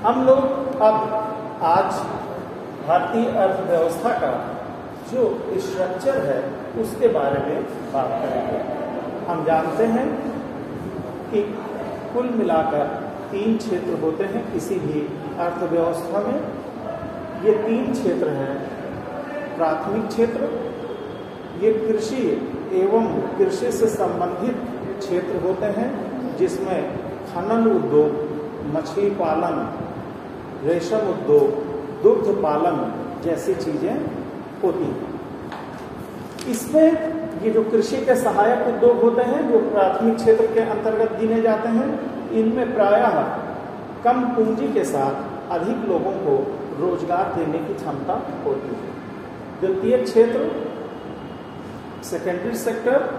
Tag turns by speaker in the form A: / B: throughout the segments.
A: हम लोग अब आज भारतीय अर्थव्यवस्था का जो स्ट्रक्चर है उसके बारे में बात करेंगे। हम जानते हैं कि कुल मिलाकर 3 क्षेत्र होते हैं किसी भी अर्थव्यवस्था में। ये 3 क्षेत्र हैं। प्राथमिक क्षेत्र, ये कृषि एवं कृषि से संबंधित क्षेत्र होते हैं, जिसमें खनन उद्योग, मछली पालन, रेशम उद्योग, दुग्ध पालन जैसी चीजें होती हैं। इसमें ये जो कृषि के सहायक उद्योग होते हैं, जो प्राथमिक क्षेत्र के अंतर्गत गिने जाते हैं, इनमें प्रायः कम पूंजी के साथ अधिक लोगों को रोजगार देने की क्षमता होती है। द्वितीय क्षेत्र, सेकेंडरी सेक्टर,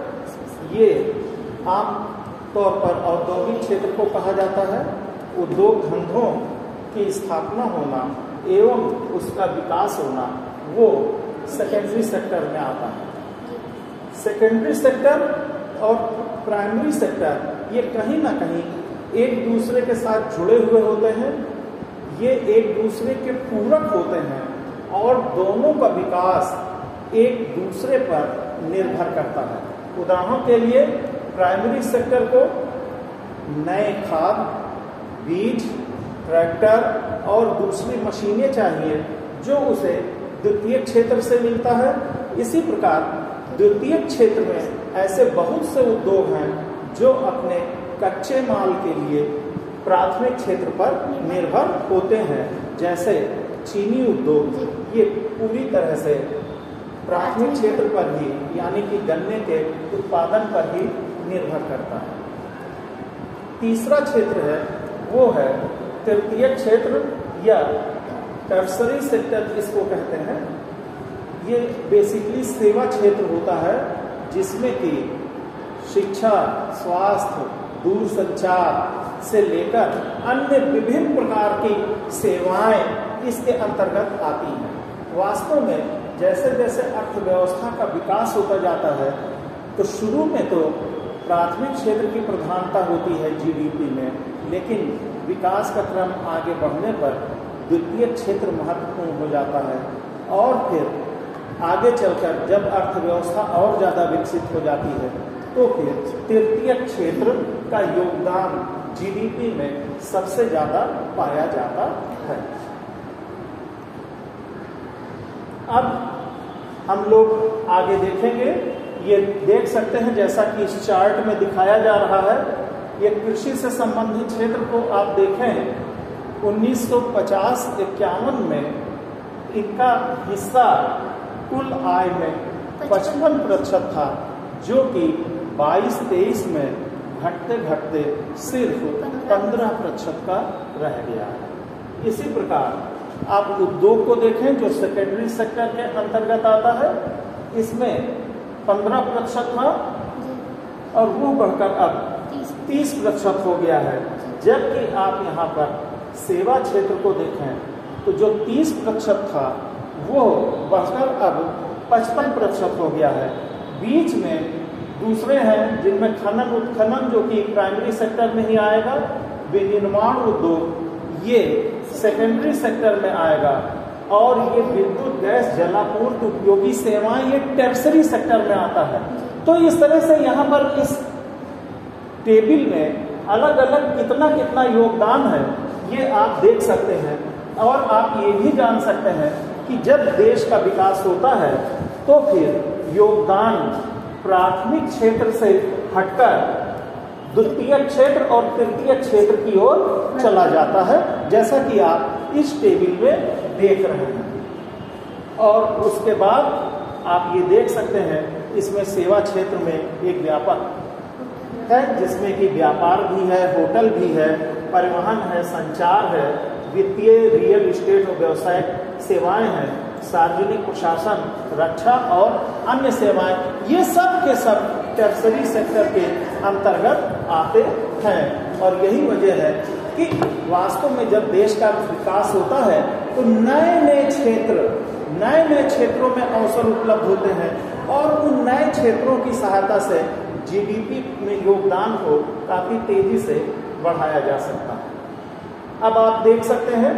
A: ये आम तौर पर औद्योगिक क्षेत्र को कहा जाता है। उद्योग धंधों की स्थापना होना एवं उसका विकास होना वो सेकेंडरी सेक्टर में आता है। सेकेंडरी सेक्टर और प्राइमरी सेक्टर ये कहीं ना कहीं एक दूसरे के साथ जुड़े हुए होते हैं। ये एक दूसरे के पूरक होते हैं और दोनों का विकास एक दूसरे पर निर्भर करता है। उदाहरण के लिए प्राइमरी सेक्टर को नए खाद, बीज, ट्रैक्टर और दूसरी मशीनें चाहिए जो उसे द्वितीय क्षेत्र से मिलता है। इसी प्रकार द्वितीय क्षेत्र में ऐसे बहुत से उद्योग हैं जो अपने कच्चे माल के लिए प्राथमिक क्षेत्र पर निर्भर होते हैं। जैसे चीनी उद्योग, ये पूरी तरह से प्राथमिक क्षेत्र पर ही यानी कि गन्ने के उत्पादन पर ही निर्भर करता है। तीसरा क्षेत्र है वो है तृतीय क्षेत्र या टर्सरी सेक्टर जिसको कहते हैं। ये बेसिकली सेवा क्षेत्र होता है जिसमें कि शिक्षा, स्वास्थ्य, दूरसंचार से लेकर अन्य विभिन्न प्रकार की सेवाएं इसके अंतर्गत आती हैं। वास्तव में जैसे जैसे अर्थव्यवस्था का विकास होता जाता है तो शुरू में तो प्राथमिक क्षेत्र की प्रधानता होती है जीडीपी में, लेकिन विकास का क्रम आगे बढ़ने पर द्वितीय क्षेत्र महत्वपूर्ण हो जाता है और फिर आगे चलकर जब अर्थव्यवस्था और ज़्यादा विकसित हो जाती है तो फिर तृतीय क्षेत्र का योगदान जीडीपी में सबसे ज़्यादा पाया जाता है। अब हम लोग आगे देखेंगे। ये देख सकते हैं जैसा कि इस चार्ट में दिखाया जा रहा है। ये कृषि से संबंधित क्षेत्र को आप देखें 1950-51 में इनका हिस्सा कुल आय में 55% था, जो कि 22-23 में घटते घटते सिर्फ 15% का रह गया है। इसी प्रकार आप उद्योग को देखें जो सेकेंडरी सेक्टर के अंतर्गत आता है, इसमें 15% था और वो बढ़कर अब 30% हो गया है। जबकि आप यहाँ पर सेवा क्षेत्र को देखें तो जो 30% था वो बढ़कर अब 55% हो गया है। बीच में दूसरे हैं जिनमें खनन उत्खनन जो कि प्राइमरी सेक्टर में ही आएगा, विनिर्माण उद्योग ये सेकेंडरी सेक्टर में आएगा और ये विद्युत, गैस, जलापूर्ति, उपयोगी सेवाएं ये टर्सरी सेक्टर में आता है। तो इस तरह से यहाँ पर इस टेबल में अलग अलग कितना कितना योगदान है ये आप देख सकते हैं। और आप ये भी जान सकते हैं कि जब देश का विकास होता है तो फिर योगदान प्राथमिक क्षेत्र से हटकर द्वितीय क्षेत्र और तृतीय क्षेत्र की ओर चला जाता है, जैसा कि आप इस टेबल में देख रहे हैं। और उसके बाद आप ये देख सकते हैं इसमें सेवा क्षेत्र में एक व्यापक है जिसमें कि व्यापार भी है, होटल भी है, परिवहन है, संचार है, वित्तीय, रियल एस्टेट और व्यावसायिक सेवाएं हैं, सार्वजनिक प्रशासन, रक्षा और अन्य सेवाएं। ये सब के सब टर्सरी सेक्टर के अंतर्गत आते हैं। और यही वजह है कि वास्तव में जब देश का विकास होता है तो नए नए क्षेत्रों में अवसर उपलब्ध होते हैं और उन नए क्षेत्रों की सहायता से जीडीपी में योगदान को काफी तेजी से बढ़ाया जा सकता है। अब आप देख सकते हैं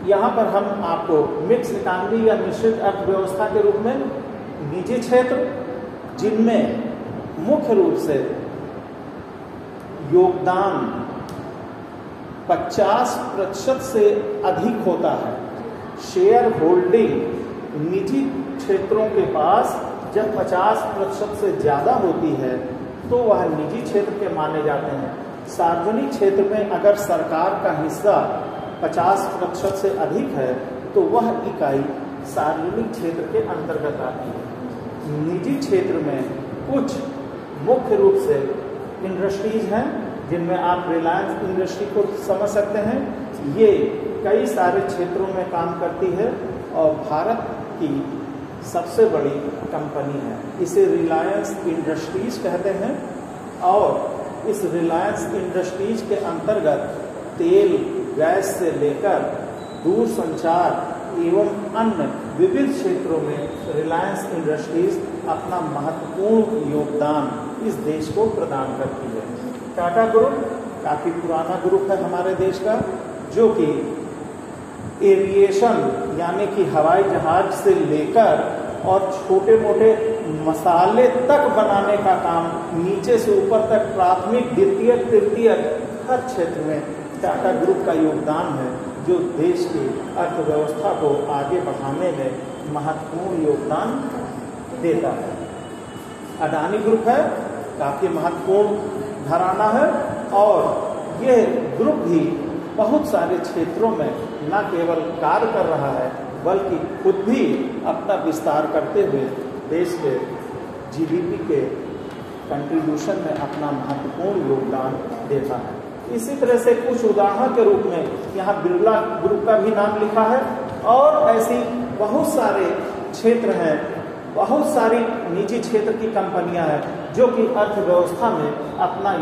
A: यहाँ पर हम आपको मिक्स इकोनॉमी या मिश्रित अर्थव्यवस्था के रूप में निजी क्षेत्र, जिनमें मुख्य रूप से योगदान 50% से अधिक होता है। शेयर होल्डिंग निजी क्षेत्रों के पास जब 50% से ज़्यादा होती है तो वह निजी क्षेत्र के माने जाते हैं। सार्वजनिक क्षेत्र में अगर सरकार का हिस्सा 50% से अधिक है तो वह इकाई सार्वजनिक क्षेत्र के अंतर्गत आती है। निजी क्षेत्र में कुछ मुख्य रूप से इंडस्ट्रीज हैं, जिनमें आप रिलायंस इंडस्ट्री को समझ सकते हैं। ये कई सारे क्षेत्रों में काम करती है और भारत की सबसे बड़ी कंपनी है। इसे रिलायंस इंडस्ट्रीज कहते हैं और इस रिलायंस इंडस्ट्रीज के अंतर्गत तेल, गैस से लेकर दूरसंचार एवं अन्य विविध क्षेत्रों में रिलायंस इंडस्ट्रीज अपना महत्वपूर्ण योगदान इस देश को प्रदान करती है। टाटा ग्रुप काफ़ी पुराना ग्रुप है हमारे देश का, जो कि एविएशन यानी कि हवाई जहाज से लेकर और छोटे मोटे मसाले तक बनाने का काम नीचे से ऊपर तक प्राथमिक, द्वितीय, तृतीय हर क्षेत्र में टाटा ग्रुप का योगदान है, जो देश की अर्थव्यवस्था को आगे बढ़ाने में महत्वपूर्ण योगदान देता है। अडानी ग्रुप है, काफ़ी महत्वपूर्ण घराना है और यह ग्रुप भी बहुत सारे क्षेत्रों में न केवल कार्य कर रहा है बल्कि खुद भी अपना विस्तार करते हुए देश के जीडीपी के कंट्रीब्यूशन में अपना महत्वपूर्ण योगदान देता है। इसी तरह से कुछ उदाहरण के रूप में यहाँ बिरला ग्रुप का भी नाम लिखा है और ऐसी बहुत सारे क्षेत्र हैं, बहुत सारी निजी क्षेत्र की कंपनियां हैं जो कि अर्थव्यवस्था में अपना